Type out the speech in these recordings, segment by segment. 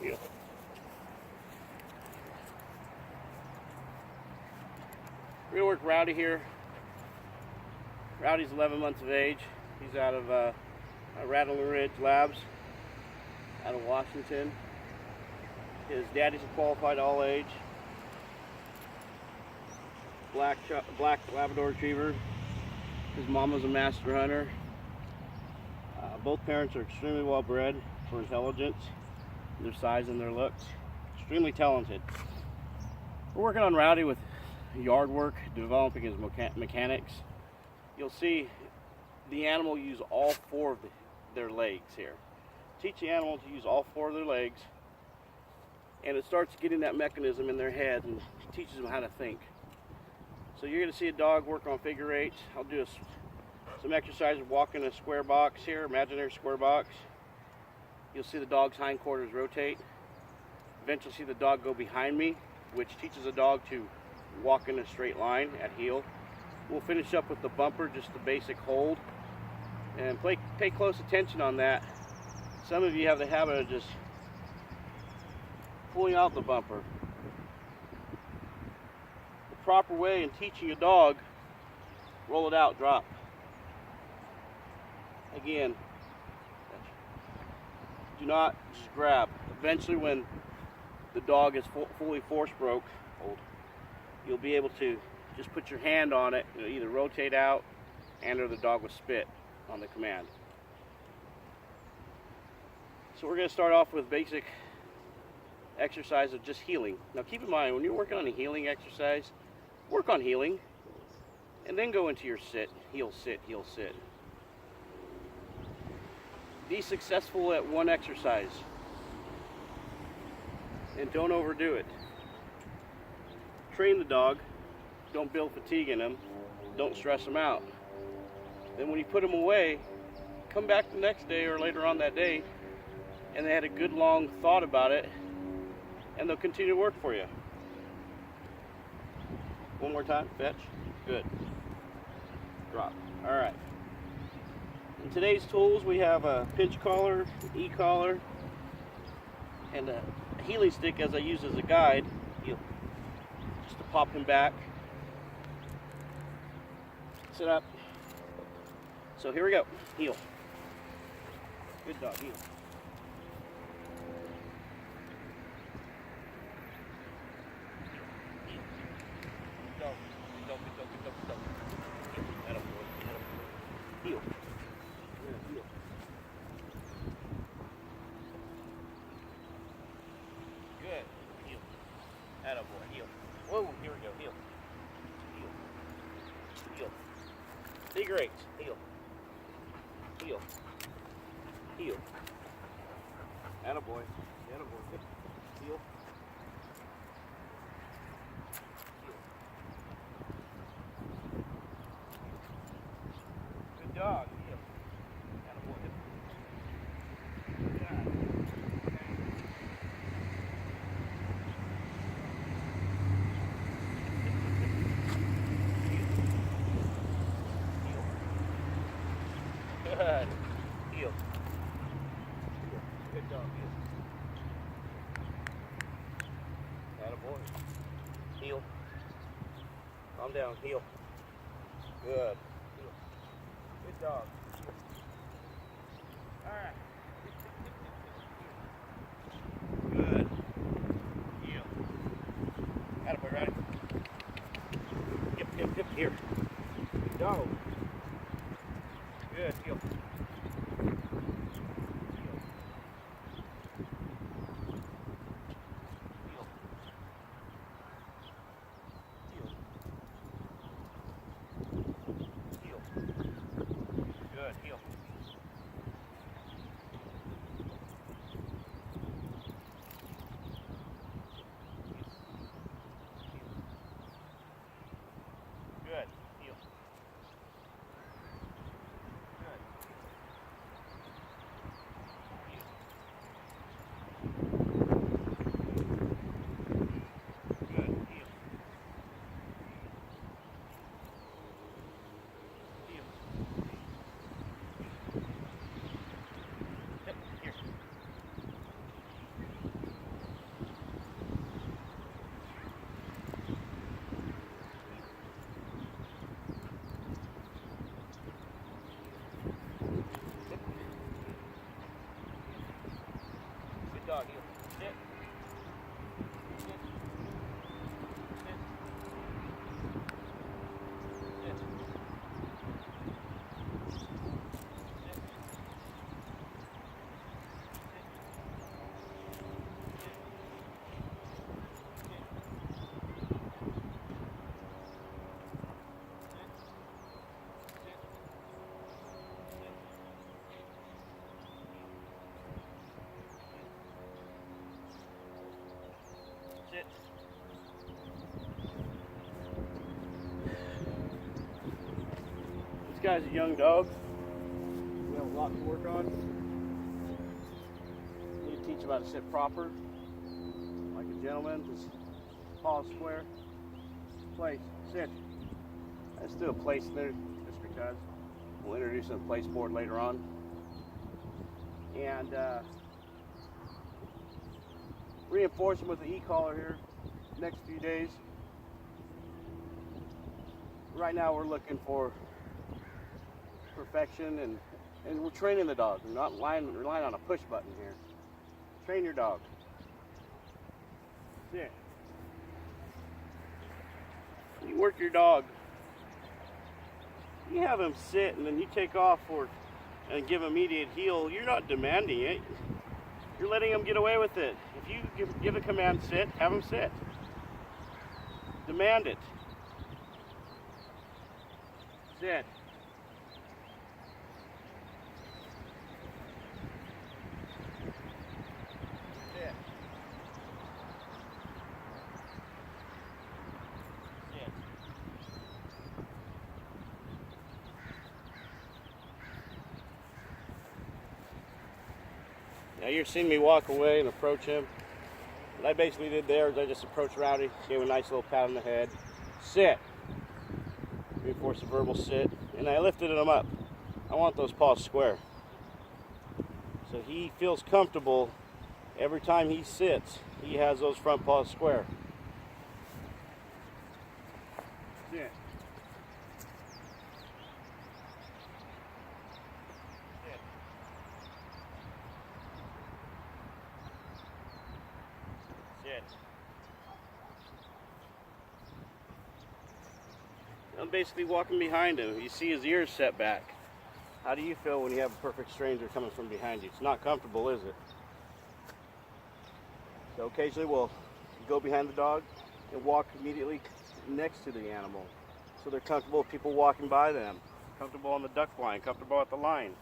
Heel. We're gonna work Rowdy here. Rowdy's 11 months of age. He's out of Labrador Ridge Labs out of Washington. His daddy's a qualified all-age black Labrador Retriever. His mama's a master hunter. Both parents are extremely well bred for intelligence, their size and their looks. Extremely talented. We're working on Rowdy with yard work, developing his mechanics. You'll see the animal use all four of their legs here. Teach the animal to use all four of their legs, and it starts getting that mechanism in their head and teaches them how to think. So you're going to see a dog work on figure eights. I'll do some exercises walking a square box here, imaginary square box. You'll see the dog's hindquarters rotate. Eventually see the dog go behind me, which teaches the dog to walk in a straight line at heel. We'll finish up with the bumper, just the basic hold. And pay close attention on that. Some of you have the habit of just pulling out the bumper. The proper way in teaching a dog, roll it out, drop. Again, do not just grab. Eventually when the dog is fully force broke, you'll be able to just put your hand on it. It'll either rotate out and or the dog will spit on the command. So we're going to start off with basic exercise of just heeling. Now keep in mind, when you're working on a heeling exercise, work on heeling and then go into your sit, heel, sit, heel, sit. Be successful at one exercise and don't overdo it. Train the dog, don't build fatigue in him, don't stress him out. Then when you put him away, come back the next day or later on that day and they had a good long thought about it and they'll continue to work for you. One more time, fetch, good. Drop, all right. In today's tools, we have a pinch collar, e-collar, and a heeling stick as I use as a guide, just to pop him back. Sit up. So here we go, heel. Good dog, heel. Good dog, good dog, good dog, good dog, good dog. Heel. Heel. Good. Heel. Attaboy. Heel. Whoa, here we go. Heel. Heel. Heel. Figure eights. Heel. Heel. Heel. Attaboy. Attaboy. Heel. Heel. Good dog. Heel. Attaboy. Good. Heel. Good dog. Heel. Attaboy. Heel. Calm down. Heel. Good. Heel. Good dog. Heel. All right. Good. Heel. Attaboy, right? Yep. Here. Good dog. Good. Heel. Good, heel. Good, heel. Good. dog, heel. Sit. Sit. Sit. Sit. Sit. This guy's a young dog. We have a lot to work on. Need to teach him how to sit proper, like a gentleman. Just paws square. Place. Sit. Let's do a place there, just because. We'll introduce him to the place board later on. And reinforce him with the e-collar here next few days. Right now we're looking for perfection, and we're training the dog. We're not relying on a push button here. Train your dog. Sit. You work your dog. You have him sit and then you take off and give immediate heel. You're not demanding it. You're letting him get away with it. If you give a command sit, have him sit. Demand it. Sit. Sit. Sit. Now you're seeing me walk away and approach him. What I basically did there is I just approached Rowdy, gave him a nice little pat on the head. Sit. Reinforce the verbal sit. And I lifted him up. I want those paws square. So he feels comfortable every time he sits. He has those front paws square. Sit. Sit. I'm basically walking behind him. You see his ears set back. How do you feel when you have a perfect stranger coming from behind you? It's not comfortable, is it? So occasionally we'll go behind the dog and walk immediately next to the animal. So they're comfortable with people walking by them. Comfortable on the duck line, comfortable at the line.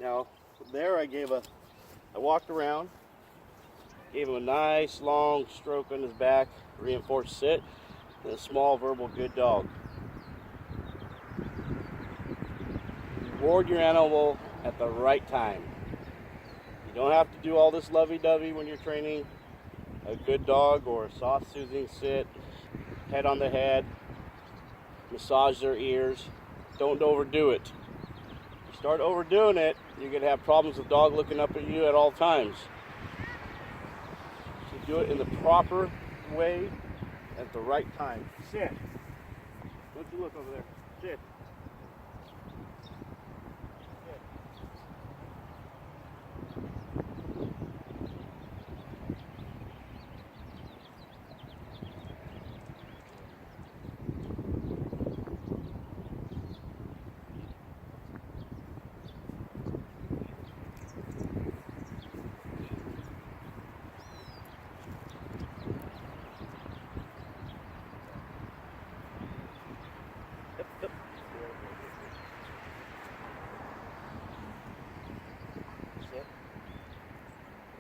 Now, there I walked around, gave him a nice long stroke on his back, reinforced sit, and a small verbal good dog. Reward your animal at the right time. You don't have to do all this lovey-dovey when you're training a good dog, or a soft soothing sit, head on the head, massage their ears. Don't overdo it. Start overdoing it, you're going to have problems with dog looking up at you at all times. So do it in the proper way at the right time. Sit. Don't you look over there. Sit.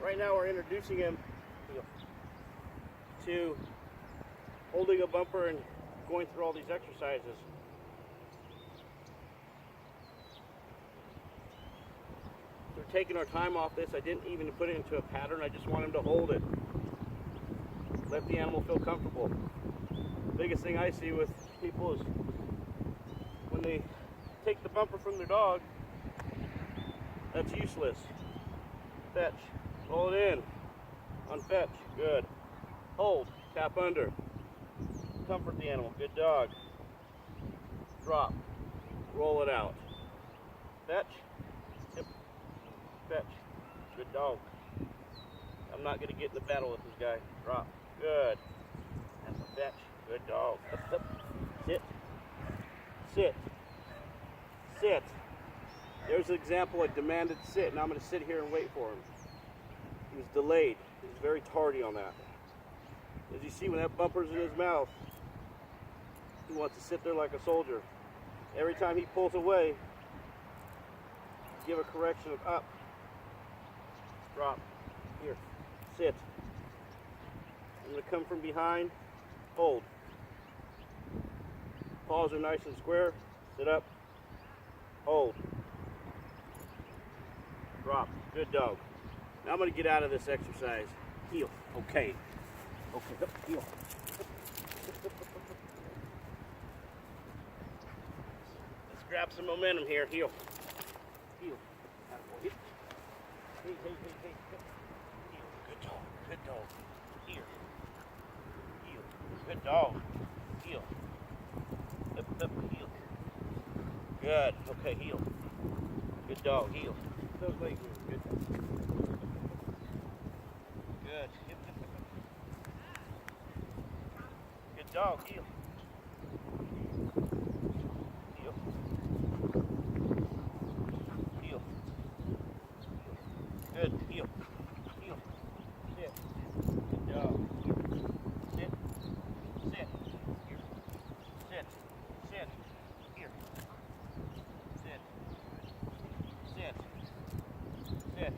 Right now we're introducing him to holding a bumper and going through all these exercises. We're taking our time off this. I didn't even put it into a pattern. I just want him to hold it. Let the animal feel comfortable. The biggest thing I see with people is when they take the bumper from their dog, that's useless. Fetch. Roll it in. Unfetch. Good. Hold. Tap under. Comfort the animal. Good dog. Drop. Roll it out. Fetch. Yep. Fetch. Good dog. I'm not going to get in the battle with this guy. Drop. Good. That's a fetch. Good dog. Up, up. Sit. Sit. Sit. There's an example of demanded sit, and I'm going to sit here and wait for him. He was delayed. He was very tardy on that. As you see, when that bumper's in his mouth, he wants to sit there like a soldier. Every time he pulls away, give a correction of up, drop, here, sit. I'm going to come from behind, hold. Paws are nice and square, sit up, hold, drop, good dog. Now I'm going to get out of this exercise. Heel, okay, okay, up, heel. Let's grab some momentum here, heel, heel, hey, hey, hey, hey, heel, good dog, here, heel, good dog, heel, up, up, heel, good, okay, heel, good dog, heel, those legs move, good, good, hip, hip, hip, hip. Good dog, heel, heel, heel, good, heel, heel, sit, good dog, sit, sit, here, sit, sit, here, sit, sit, sit,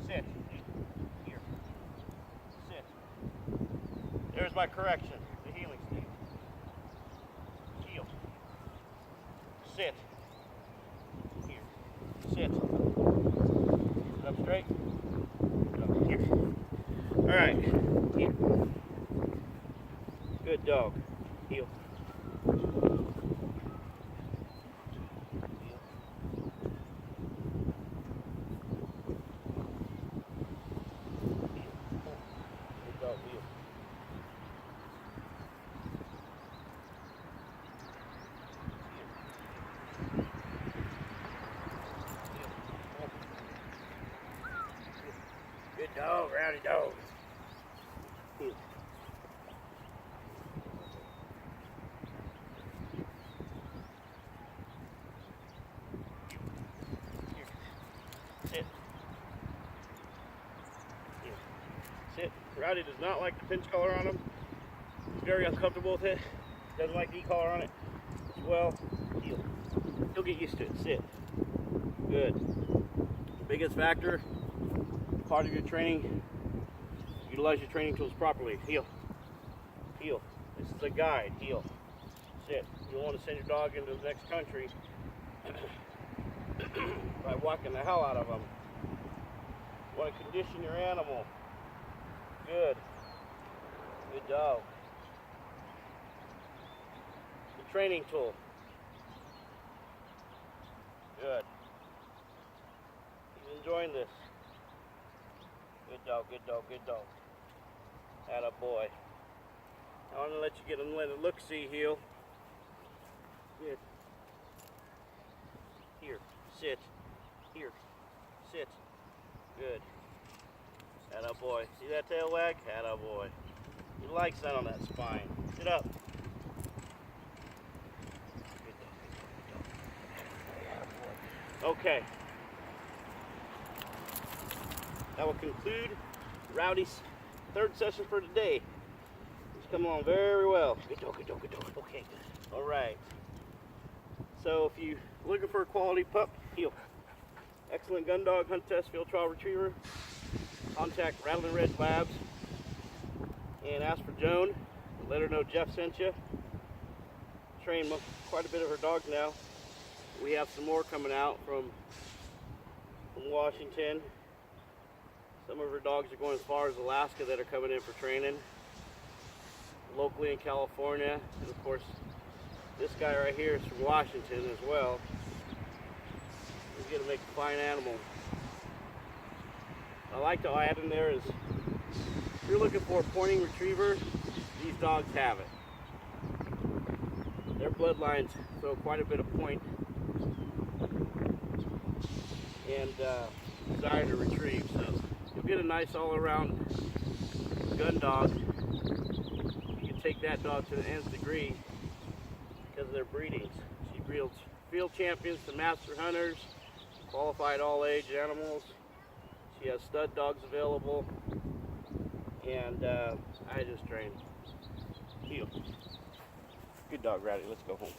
sit, here, sit. There's my correction, the healing state. Heel, sit, here, sit, sit up straight, up here. All right, here, good dog, heel. Good dog, rowdy dog. Heel. Here. Sit. Heel. Sit. Rowdy does not like the pinch collar on him. He's very uncomfortable with it. Doesn't like the e-collar on it as well. Heel. He'll get used to it. Sit. Good. The biggest factor, part of your training, utilize your training tools properly. Heel. Heel. This is a guide. Heel. Sit. You don't want to send your dog into the next country by walking the hell out of them. You want to condition your animal. Good. Good dog. The training tool. Good. He's enjoying this. Good dog, good dog, good dog. Atta boy. I want to let you get a look-see, heel. Good. Here, sit. Here, sit. Good. Atta boy. See that tail wag? Atta boy. He likes that on that spine. Sit up. Good dog, good dog, good dog. Atta boy. Okay. That will conclude Rowdy's third session for today. He's come along very well. Good dog, good dog, good dog. Okay. All right. So if you're looking for a quality pup, heel. Excellent gun dog, hunt test, field trial retriever. Contact Rattling Red Labs and ask for Joan. Let her know Jeff sent you. Trained quite a bit of her dogs now. We have some more coming out from Washington. Some of her dogs are going as far as Alaska that are coming in for training. Locally in California, and of course This guy right here is from Washington as well. He's gonna make a fine animal. I like to add in there is, if you're looking for a pointing retriever, these dogs have it. Their bloodlines throw quite a bit of point and desire to retrieve. So you'll get a nice all-around gun dog. You can take that dog to the nth degree because of their breedings. She breeds field champions to master hunters, qualified all-age animals. She has stud dogs available, and I just train. Heel. Good dog, Rowdy. Let's go home.